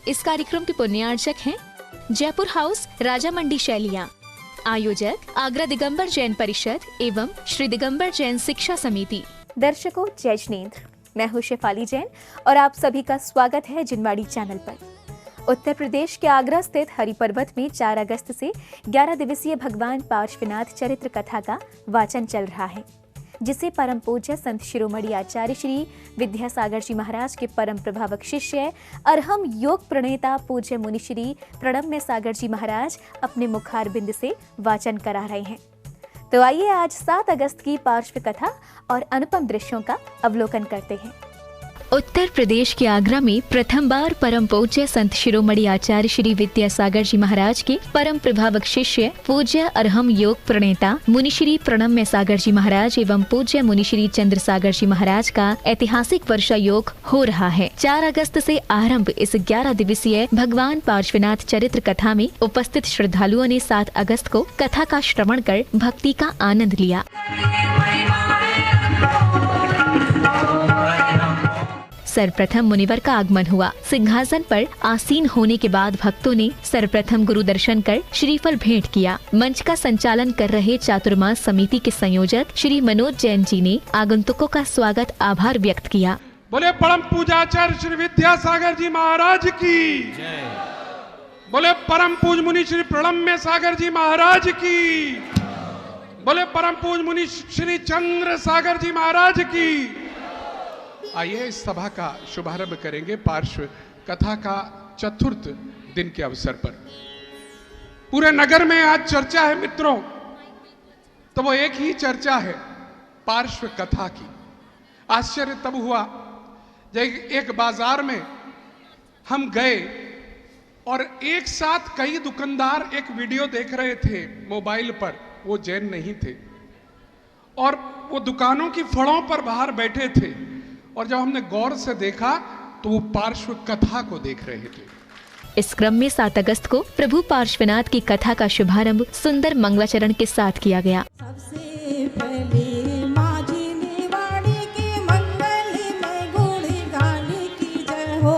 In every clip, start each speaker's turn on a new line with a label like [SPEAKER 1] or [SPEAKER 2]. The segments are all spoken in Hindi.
[SPEAKER 1] इस कार्यक्रम के पुण्यार्चक हैं जयपुर हाउस राजा मंडी शैलियाँ। आयोजक आगरा दिगंबर जैन परिषद एवं श्री दिगंबर जैन शिक्षा समिति।
[SPEAKER 2] दर्शकों जय जिनेंद्र, मैं हूं शेफाली जैन और आप सभी का स्वागत है जिनवाड़ी चैनल पर। उत्तर प्रदेश के आगरा स्थित हरि पर्वत में 4 अगस्त से 11 दिवसीय भगवान पार्श्वनाथ चरित्र कथा का वाचन चल रहा है, जिसे परम पूज्य संत शिरोमणि आचार्य श्री विद्यासागर जी महाराज के परम प्रभावक शिष्य अरहम योग प्रणेता पूज्य मुनि श्री प्रणम्य सागर जी महाराज अपने मुखारबिंद से वाचन करा रहे हैं। तो आइए आज 7 अगस्त की पार्श्व कथा और अनुपम दृश्यों का अवलोकन करते हैं।
[SPEAKER 1] उत्तर प्रदेश के आगरा में प्रथम बार परम पूज्य संत शिरोमणि आचार्य श्री विद्यासागर जी महाराज के परम प्रभावक शिष्य पूज्य अरहम योग प्रणेता मुनि श्री प्रणम्य सागर जी महाराज एवं पूज्य मुनि श्री चंद्र सागर जी महाराज का ऐतिहासिक वर्षा योग हो रहा है। 4 अगस्त से आरंभ इस 11 दिवसीय भगवान पार्श्वनाथ चरित्र कथा में उपस्थित श्रद्धालुओं ने 7 अगस्त को कथा का श्रवण कर भक्ति का आनंद लिया। सर्वप्रथम मुनिवर का आगमन हुआ। सिंहासन पर आसीन होने के बाद भक्तों ने सर्वप्रथम गुरु दर्शन कर श्रीफल भेंट किया। मंच का संचालन कर रहे चातुर्मास समिति के संयोजक श्री मनोज जैन जी ने आगंतुकों का स्वागत आभार व्यक्त किया।
[SPEAKER 3] बोले परम पूजाचार्य श्री विद्यासागर जी महाराज की बोले परम पूज मुनि श्री प्रणम्य सागर जी महाराज की बोले परम पूज मुनि श्री चंद्र सागर जी महाराज की। आइए इस सभा का शुभारंभ करेंगे पार्श्व कथा का चतुर्थ दिन के अवसर पर। पूरे नगर में आज चर्चा है मित्रों, तो वो एक ही चर्चा है पार्श्व कथा की। आश्चर्य तब हुआ जब एक बाजार में हम गए और एक साथ कई दुकानदार एक वीडियो देख रहे थे मोबाइल पर। वो जैन नहीं थे और वो दुकानों की फड़ों पर बाहर बैठे थे और जब हमने गौर से देखा तो वो पार्श्व कथा को देख रहे थे।
[SPEAKER 1] इस क्रम में 7 अगस्त को प्रभु पार्श्वनाथ की कथा का शुभारंभ सुंदर मंगलाचरण के साथ किया गया।
[SPEAKER 4] सबसे पहले माझी निवाड़ी के मंगल में गुण गाने की जय हो,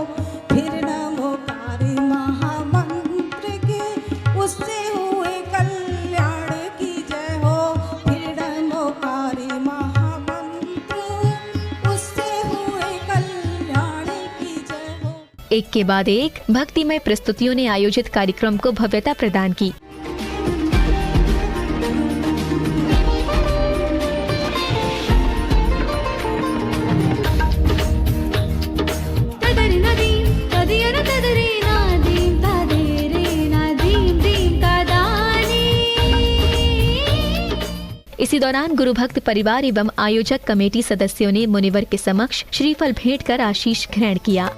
[SPEAKER 4] फिर नमोकारी महामंत्र के उससे हुए कल्याण की जय हो, फिर नमोकारी
[SPEAKER 1] एक के बाद एक भक्तिमय प्रस्तुतियों ने आयोजित कार्यक्रम को भव्यता प्रदान की। इसी दौरान गुरु भक्त परिवार एवं आयोजक कमेटी सदस्यों ने मुनिवर के समक्ष श्रीफल भेंट कर आशीष ग्रहण किया।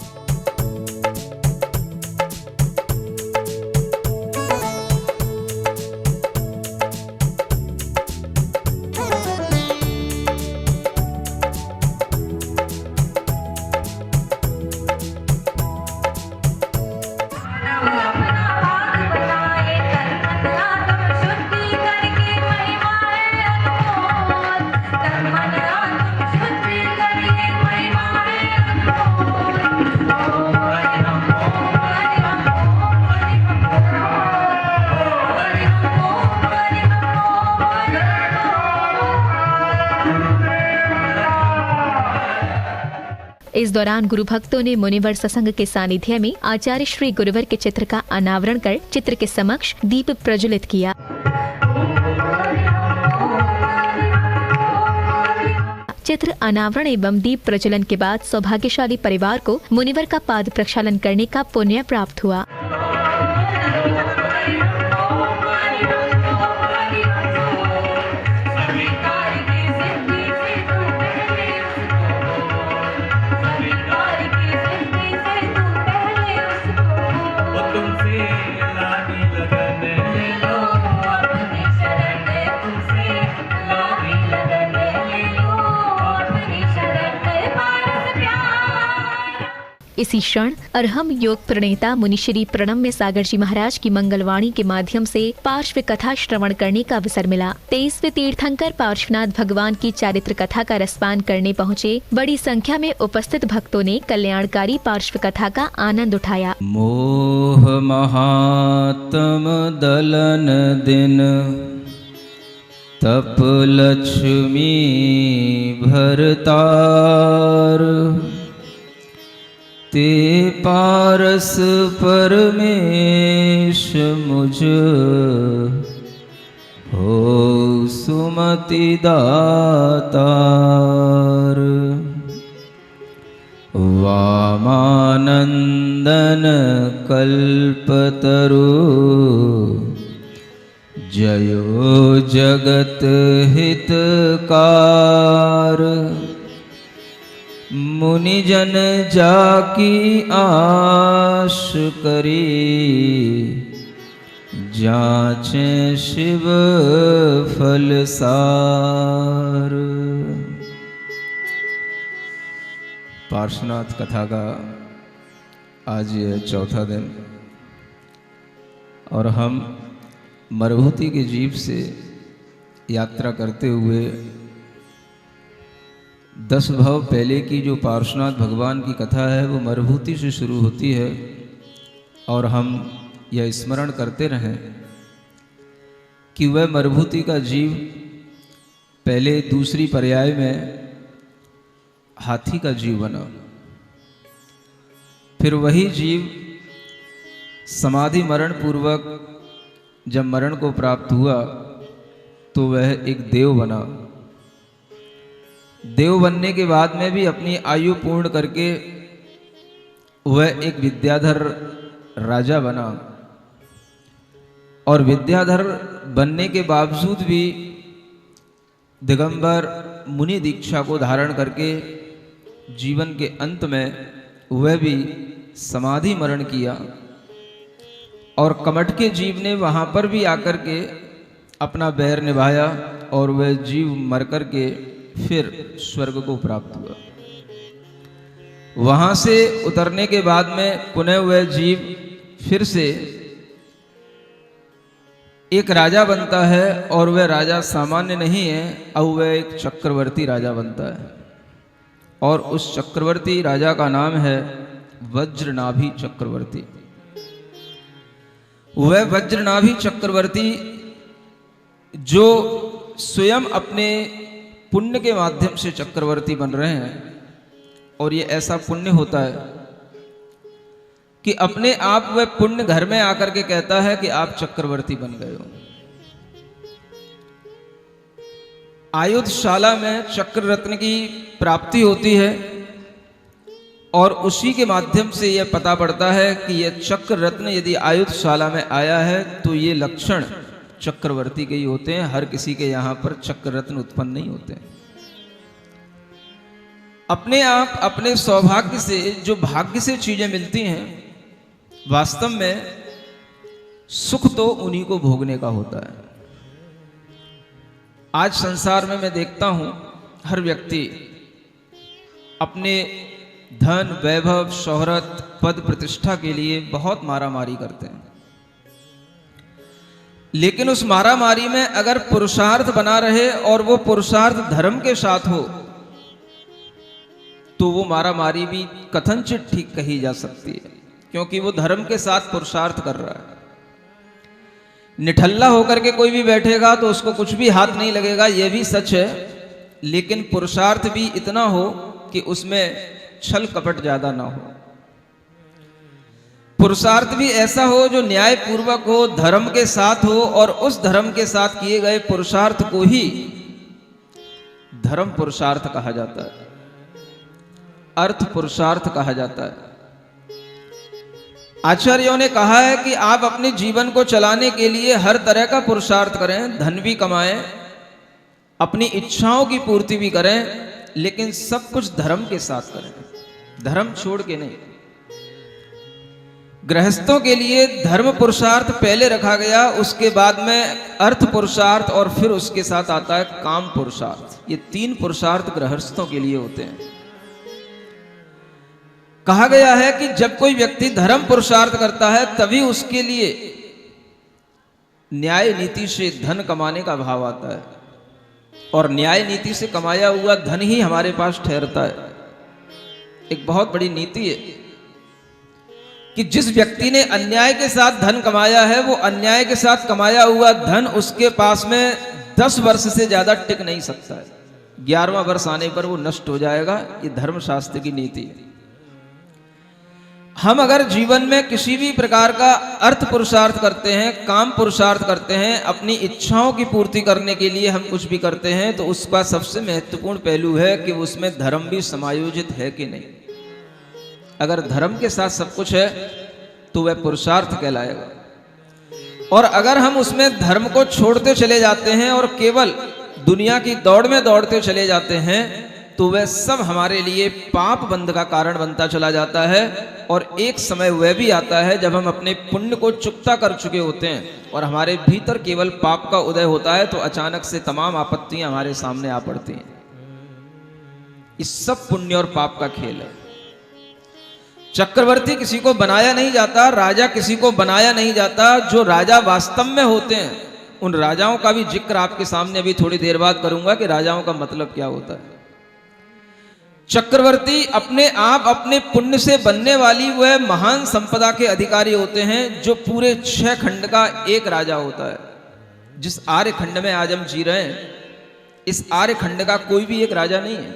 [SPEAKER 1] इस दौरान गुरु भक्तों ने मुनिवर सत्संग के सानिध्य में आचार्य श्री गुरुवर के चित्र का अनावरण कर चित्र के समक्ष दीप प्रज्वलित किया। चित्र अनावरण एवं दीप प्रज्वलन के बाद सौभाग्यशाली परिवार को मुनिवर का पाद प्रक्षालन करने का पुण्य प्राप्त हुआ। इसी क्षण अर्हम योग प्रणेता मुनि श्री प्रणम्य सागर जी महाराज की मंगलवाणी के माध्यम से पार्श्व कथा श्रवण करने का अवसर मिला। 23वें तीर्थंकर पार्श्वनाथ भगवान की चारित्र कथा का रसपान करने पहुँचे बड़ी संख्या में उपस्थित भक्तों ने कल्याणकारी पार्श्व कथा का आनंद उठाया।
[SPEAKER 5] मोह महात्म दलन दिन तप लक्ष्मी भरतार ते पारस परमेश मुझ हो सुमति दातार वामानंदन कल्पतरु जयो जगत हितकार मुनिजन जाकी आश करी जाचे शिव फलसार। पार्श्वनाथ कथा का आज ये चौथा दिन और हम मरुभूति के जीव से यात्रा करते हुए 10 भव पहले की जो पार्श्वनाथ भगवान की कथा है वो मरुभूति से शुरू होती है और हम यह स्मरण करते रहें कि वह मरुभूति का जीव पहले दूसरी पर्याय में हाथी का जीव बना, फिर वही जीव समाधि मरण पूर्वक जब मरण को प्राप्त हुआ तो वह एक देव बना। देव बनने के बाद में भी अपनी आयु पूर्ण करके वह एक विद्याधर राजा बना और विद्याधर बनने के बावजूद भी दिगंबर मुनि दीक्षा को धारण करके जीवन के अंत में वह भी समाधि मरण किया और कमट के जीव ने वहां पर भी आकर के अपना बैर निभाया और वह जीव मर कर के फिर स्वर्ग को प्राप्त हुआ। वहां से उतरने के बाद में पुनः वह जीव फिर से एक राजा बनता है और वह राजा सामान्य नहीं है, अब वह एक चक्रवर्ती राजा बनता है और उस चक्रवर्ती राजा का नाम है वज्रनाभि चक्रवर्ती। वह वज्रनाभि चक्रवर्ती जो स्वयं अपने पुण्य के माध्यम से चक्रवर्ती बन रहे हैं और ये ऐसा पुण्य होता है कि अपने आप वह पुण्य घर में आकर के कहता है कि आप चक्रवर्ती बन गए हो। आयुधशाला में चक्र रत्न की प्राप्ति होती है और उसी के माध्यम से यह पता पड़ता है कि यह चक्र रत्न यदि आयुधशाला में आया है तो ये लक्षण चक्रवर्ती के ही होते हैं, हर किसी के यहां पर चक्र रत्न उत्पन्न नहीं होते। अपने आप अपने सौभाग्य से जो भाग्य से चीजें मिलती हैं वास्तव में सुख तो उन्हीं को भोगने का होता है। आज संसार में मैं देखता हूं हर व्यक्ति अपने धन वैभव शोहरत पद प्रतिष्ठा के लिए बहुत मारामारी करते हैं, लेकिन उस मारामारी में अगर पुरुषार्थ बना रहे और वो पुरुषार्थ धर्म के साथ हो तो वो मारामारी भी कथनचित ठीक कही जा सकती है, क्योंकि वो धर्म के साथ पुरुषार्थ कर रहा है। निठल्ला होकर के कोई भी बैठेगा तो उसको कुछ भी हाथ नहीं लगेगा, यह भी सच है, लेकिन पुरुषार्थ भी इतना हो कि उसमें छल कपट ज्यादा ना हो। पुरुषार्थ भी ऐसा हो जो न्याय पूर्वक हो, धर्म के साथ हो और उस धर्म के साथ किए गए पुरुषार्थ को ही धर्म पुरुषार्थ कहा जाता है, अर्थ पुरुषार्थ कहा जाता है। आचार्यों ने कहा है कि आप अपने जीवन को चलाने के लिए हर तरह का पुरुषार्थ करें, धन भी कमाएं, अपनी इच्छाओं की पूर्ति भी करें, लेकिन सब कुछ धर्म के साथ करें, धर्म छोड़ के नहीं। गृहस्थों के लिए धर्म पुरुषार्थ पहले रखा गया, उसके बाद में अर्थ पुरुषार्थ और फिर उसके साथ आता है काम पुरुषार्थ। ये 3 पुरुषार्थ गृहस्थों के लिए होते हैं। कहा गया है कि जब कोई व्यक्ति धर्म पुरुषार्थ करता है तभी उसके लिए न्याय नीति से धन कमाने का भाव आता है, और न्याय नीति से कमाया हुआ धन ही हमारे पास ठहरता है। एक बहुत बड़ी नीति है कि जिस व्यक्ति ने अन्याय के साथ धन कमाया है, वो अन्याय के साथ कमाया हुआ धन उसके पास में 10 वर्ष से ज्यादा टिक नहीं सकता है। 11वां वर्ष आने पर वो नष्ट हो जाएगा। ये धर्मशास्त्र की नीति है। हम अगर जीवन में किसी भी प्रकार का अर्थ पुरुषार्थ करते हैं, काम पुरुषार्थ करते हैं, अपनी इच्छाओं की पूर्ति करने के लिए हम कुछ भी करते हैं, तो उसका सबसे महत्वपूर्ण पहलू है कि उसमें धर्म भी समायोजित है कि नहीं। अगर धर्म के साथ सब कुछ है तो वह पुरुषार्थ कहलाएगा, और अगर हम उसमें धर्म को छोड़ते चले जाते हैं और केवल दुनिया की दौड़ में दौड़ते चले जाते हैं, तो वह सब हमारे लिए पाप बंध का कारण बनता चला जाता है। और एक समय वह भी आता है जब हम अपने पुण्य को चुकता कर चुके होते हैं और हमारे भीतर केवल पाप का उदय होता है, तो अचानक से तमाम आपत्तियां हमारे सामने आ पड़ती हैं। इस सब पुण्य और पाप का खेल है। चक्रवर्ती किसी को बनाया नहीं जाता, राजा किसी को बनाया नहीं जाता। जो राजा वास्तव में होते हैं, उन राजाओं का भी जिक्र आपके सामने अभी थोड़ी देर बाद करूंगा कि राजाओं का मतलब क्या होता है। चक्रवर्ती अपने आप अपने पुण्य से बनने वाली वह महान संपदा के अधिकारी होते हैं, जो पूरे 6 खंड का एक राजा होता है। जिस आर्य खंड में आज हम जी रहे हैं, इस आर्य खंड का कोई भी एक राजा नहीं है।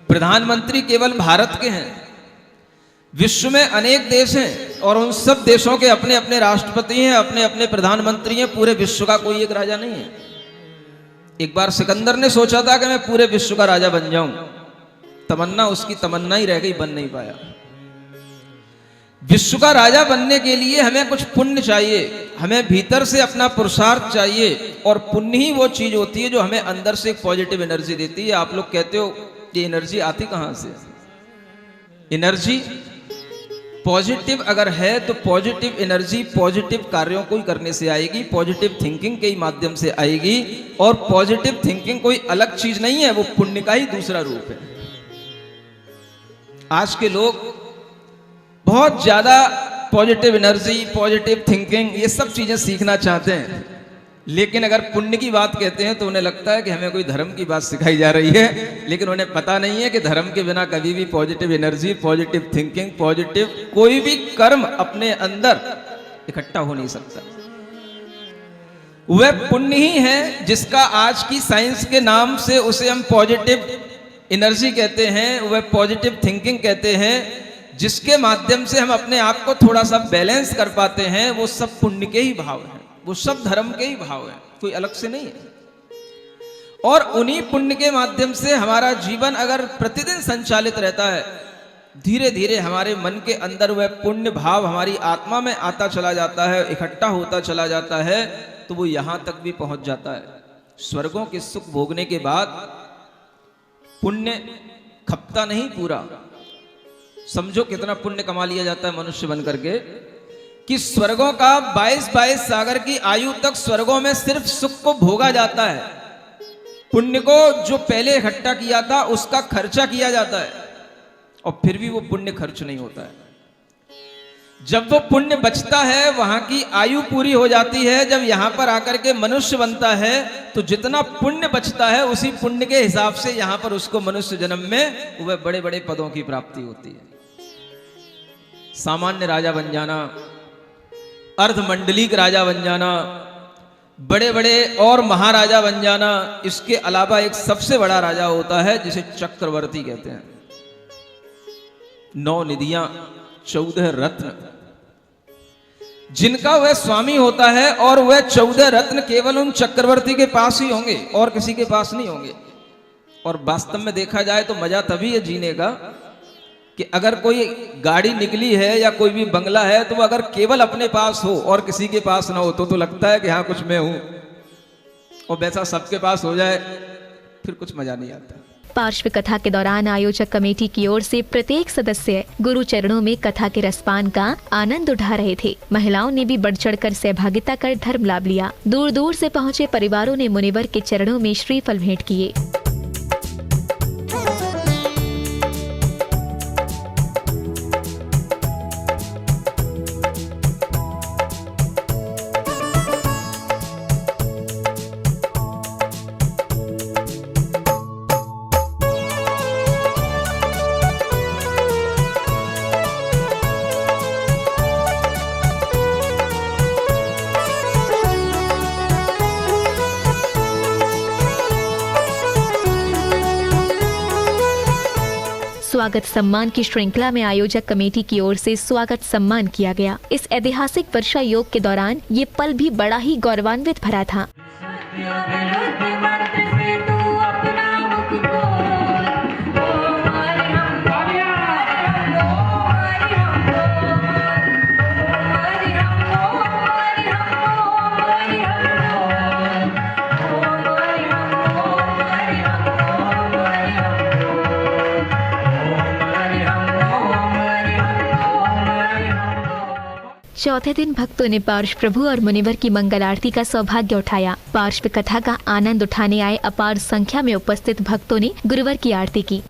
[SPEAKER 5] प्रधानमंत्री केवल भारत के हैं। विश्व में अनेक देश हैं और उन सब देशों के अपने अपने राष्ट्रपति हैं, अपने अपने प्रधानमंत्री हैं। पूरे विश्व का कोई एक राजा नहीं है। एक बार सिकंदर ने सोचा था कि मैं पूरे विश्व का राजा बन जाऊं। तमन्ना उसकी तमन्ना ही रह गई, बन नहीं पाया। विश्व का राजा बनने के लिए हमें कुछ पुण्य चाहिए, हमें भीतर से अपना पुरुषार्थ चाहिए, और पुण्य ही वो चीज होती है जो हमें अंदर से एक पॉजिटिव एनर्जी देती है। आप लोग कहते हो ये एनर्जी आती कहां से? एनर्जी पॉजिटिव अगर है तो पॉजिटिव एनर्जी पॉजिटिव कार्यों को ही करने से आएगी, पॉजिटिव थिंकिंग के ही माध्यम से आएगी। और पॉजिटिव थिंकिंग कोई अलग चीज नहीं है, वो पुण्य का ही दूसरा रूप है। आज के लोग बहुत ज्यादा पॉजिटिव एनर्जी, पॉजिटिव थिंकिंग, ये सब चीजें सीखना चाहते हैं, लेकिन अगर पुण्य की बात कहते हैं तो उन्हें लगता है कि हमें कोई धर्म की बात सिखाई जा रही है। लेकिन उन्हें पता नहीं है कि धर्म के बिना कभी भी positive energy, positive thinking, positive कोई भी कर्म अपने अंदर इकट्ठा हो नहीं सकता। वह पुण्य ही है जिसका आज की साइंस के नाम से उसे हम पॉजिटिव एनर्जी कहते हैं, वह पॉजिटिव थिंकिंग कहते हैं, जिसके माध्यम से हम अपने आप को थोड़ा सा बैलेंस कर पाते हैं। वो सब पुण्य के ही भाव हैं, वो सब धर्म के ही भाव हैं, कोई अलग से नहीं है। और उन्हीं पुण्य के माध्यम से हमारा जीवन अगर प्रतिदिन संचालित रहता है, धीरे धीरे हमारे मन के अंदर वह पुण्य भाव हमारी आत्मा में आता चला जाता है, इकट्ठा होता चला जाता है, तो वो यहां तक भी पहुंच जाता है। स्वर्गों के सुख भोगने के बाद पुण्य खपता नहीं पूरा। समझो कितना पुण्य कमा लिया जाता है मनुष्य बन करके, कि स्वर्गों का 22 सागर की आयु तक स्वर्गों में सिर्फ सुख को भोगा जाता है। पुण्य को जो पहले इकट्ठा किया था उसका खर्चा किया जाता है, और फिर भी वो पुण्य खर्च नहीं होता है। जब वो पुण्य बचता है, वहां की आयु पूरी हो जाती है, जब यहां पर आकर के मनुष्य बनता है, तो जितना पुण्य बचता है उसी पुण्य के हिसाब से यहां पर उसको मनुष्य जन्म में वह बड़े बड़े पदों की प्राप्ति होती है। सामान्य राजा बन जाना, अर्धमंडलीक राजा बन जाना, बड़े बड़े और महाराजा बन जाना, इसके अलावा एक सबसे बड़ा राजा होता है जिसे चक्रवर्ती कहते हैं। 9 निधियां, 14 रत्न, जिनका वह स्वामी होता है, और वह 14 रत्न केवल उन चक्रवर्ती के पास ही होंगे और किसी के पास नहीं होंगे। और वास्तव में देखा जाए तो मजा तभी है जीने का कि अगर कोई गाड़ी निकली है या कोई भी बंगला है, तो वो अगर केवल अपने पास हो और किसी के पास ना हो तो लगता है कि हाँ कुछ मैं हूं, और वैसा सबके पास हो जाए फिर कुछ मजा नहीं आता।
[SPEAKER 1] पार्श्व कथा के दौरान आयोजक कमेटी की ओर से प्रत्येक सदस्य गुरु चरणों में कथा के रसपान का आनंद उठा रहे थे। महिलाओं ने भी बढ़ चढ़कर सहभागिता कर धर्म लाभ लिया। दूर दूर से पहुँचे परिवारों ने मुनिवर के चरणों में श्रीफल भेंट किए। स्वागत सम्मान की श्रृंखला में आयोजक कमेटी की ओर से स्वागत सम्मान किया गया। इस ऐतिहासिक वर्षा योग के दौरान ये पल भी बड़ा ही गौरवान्वित भरा था। चौथे दिन भक्तों ने पार्श्व प्रभु और मुनिवर की मंगल आरती का सौभाग्य उठाया। पार्श्व कथा का आनंद उठाने आए अपार संख्या में उपस्थित भक्तों ने गुरुवर की आरती की।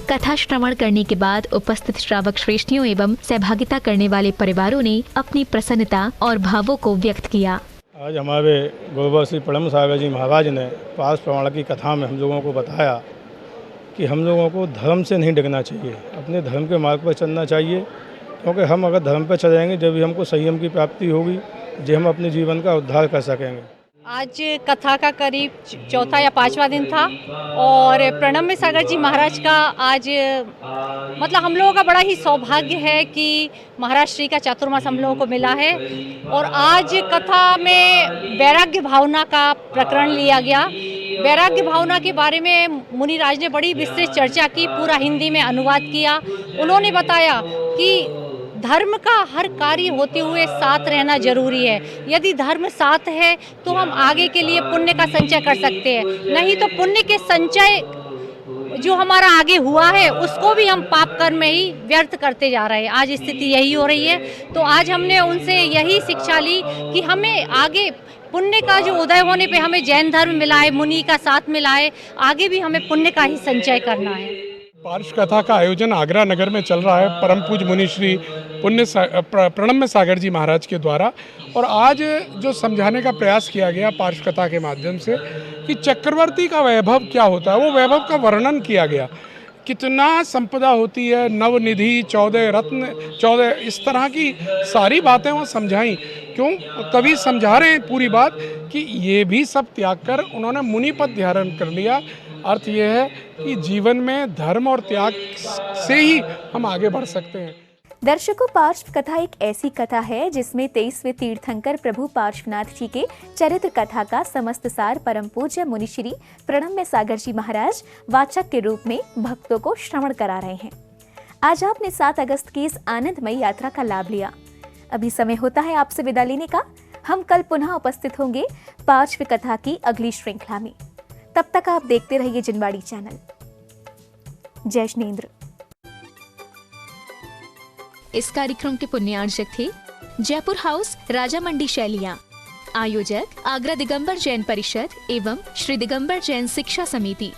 [SPEAKER 1] कथा श्रवण करने के बाद उपस्थित श्रावक श्रेष्ठियों एवं सहभागिता करने वाले परिवारों ने अपनी प्रसन्नता और भावों को व्यक्त किया।
[SPEAKER 6] आज हमारे गुरुवर श्री प्रणम्य सागर जी महाराज ने पास प्रमाण की कथा में हम लोगों को बताया कि हम लोगों को धर्म से नहीं डरना चाहिए, अपने धर्म के मार्ग पर चलना चाहिए, क्योंकि हम अगर धर्म पर चलेंगे जब भी हमको संयम की प्राप्ति होगी, जब हम अपने जीवन का उद्धार कर सकेंगे।
[SPEAKER 7] आज कथा का करीब चौथा या पांचवा दिन था और प्रणम्य सागर जी महाराज का आज मतलब हम लोगों का बड़ा ही सौभाग्य है कि महाराज श्री का चातुर्मास हम लोगों को मिला है। और आज कथा में वैराग्य भावना का प्रकरण लिया गया। वैराग्य भावना के बारे में मुनिराज ने बड़ी विस्तृत चर्चा की, पूरा हिंदी में अनुवाद किया। उन्होंने बताया कि धर्म का हर कार्य होते हुए साथ रहना जरूरी है। यदि धर्म साथ है तो हम आगे के लिए पुण्य का संचय कर सकते हैं, नहीं तो पुण्य के संचय जो हमारा आगे हुआ है उसको भी हम पाप कर्म में ही व्यर्थ करते जा रहे हैं। आज स्थिति यही हो रही है। तो आज हमने उनसे यही शिक्षा ली कि हमें आगे पुण्य का जो उदय होने पे हमें जैन धर्म मिला है, मुनि का साथ मिला है, आगे भी हमें पुण्य का ही संचय करना है।
[SPEAKER 3] पार्श्व कथा का आयोजन आगरा नगर में चल रहा है परम पूज्य मुनि श्री प्रणम्य सागर जी महाराज के द्वारा। और आज जो समझाने का प्रयास किया गया पार्श्व कथा के माध्यम से कि चक्रवर्ती का वैभव क्या होता है, वो वैभव का वर्णन किया गया। कितना संपदा होती है, नवनिधि, 14 रत्न, 14 इस तरह की सारी बातें वो समझाई। क्यों कवि समझा रहे हैं पूरी बात कि ये भी सब त्याग कर उन्होंने मुनि पद धारण कर लिया। अर्थ ये है कि जीवन में धर्म और त्याग से ही हम आगे बढ़ सकते हैं।
[SPEAKER 2] दर्शकों, पार्श्व कथा एक ऐसी कथा है जिसमें 23वें तीर्थंकर प्रभु पार्श्वनाथ जी के चरित्र कथा का समस्त सार परम पूज्य मुनि श्री प्रणम्य सागर जी महाराज वाचक के रूप में भक्तों को श्रवण करा रहे हैं। आज आपने 7 अगस्त की इस आनंदमयी यात्रा का लाभ लिया। अभी समय होता है आपसे विदा लेने का। हम कल पुनः उपस्थित होंगे पार्श्व कथा की अगली श्रृंखला में। तब तक आप देखते रहिए जिनवाड़ी चैनल। जय श्रीनेंद्र।
[SPEAKER 1] इस कार्यक्रम के पुण्यार्जक थे जयपुर हाउस, राजा मंडी शैलियां। आयोजक आगरा दिगंबर जैन परिषद एवं श्री दिगंबर जैन शिक्षा समिति।